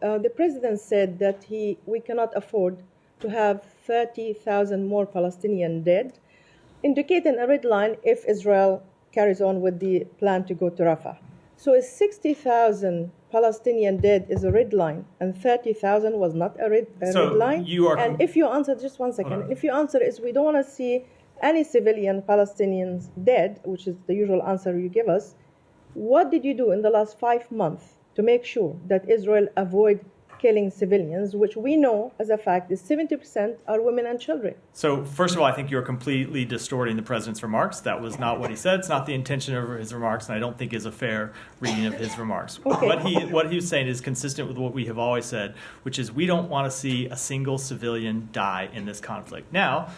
the president said that we cannot afford to have 30,000 more Palestinians dead, indicating a red line if Israel carries on with the plan to go to Rafah. So 60,000 Palestinian dead is a red line, and 30,000 was not a red line. And if you answer, just one second, if your answer is we don't want to see any civilian Palestinians dead, which is the usual answer you give us, what did you do in the last 5 months to make sure that Israel avoid killing civilians, which we know as a fact is 70% are women and children? So first of all, I think you're completely distorting the president's remarks. That was not what he said. It's not the intention of his remarks, and I don't think is a fair reading of his remarks. Okay. What he was saying is consistent with what we have always said, which is we don't want to see a single civilian die in this conflict. Now,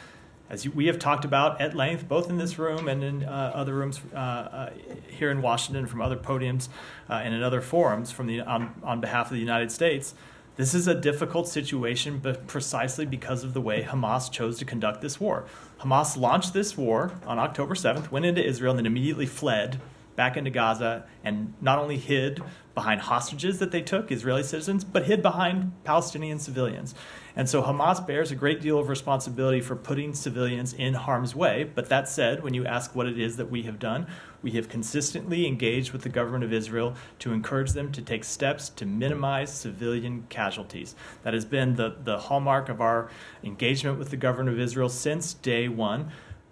as we have talked about at length, both in this room and in other rooms here in Washington, from other podiums and in other forums on behalf of the United States, this is a difficult situation, but precisely because of the way Hamas chose to conduct this war. Hamas launched this war on October 7th, went into Israel, and then immediately fled back into Gaza, and not only hid behind hostages that they took, Israeli citizens, but hid behind Palestinian civilians. And so Hamas bears a great deal of responsibility for putting civilians in harm's way. But that said, when you ask what it is that we have done, we have consistently engaged with the government of Israel to encourage them to take steps to minimize civilian casualties. That has been the hallmark of our engagement with the government of Israel since day one.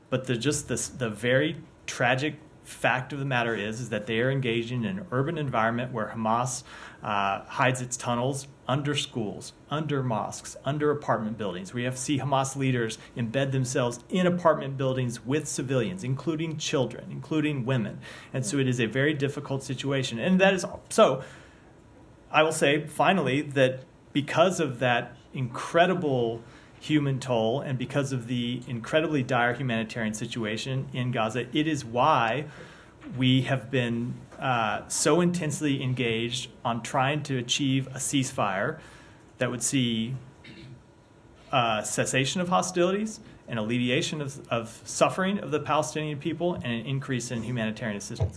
But the very tragic fact of the matter is that they are engaging in an urban environment where Hamas hides its tunnels under schools, under mosques, under apartment buildings. We have to see Hamas leaders embed themselves in apartment buildings with civilians, including children, including women. And so it is a very difficult situation. And that is so. I will say finally that because of that incredible human toll and because of the incredibly dire humanitarian situation in Gaza, it is why we have been so intensely engaged on trying to achieve a ceasefire that would see cessation of hostilities, an alleviation of suffering of the Palestinian people, and an increase in humanitarian assistance.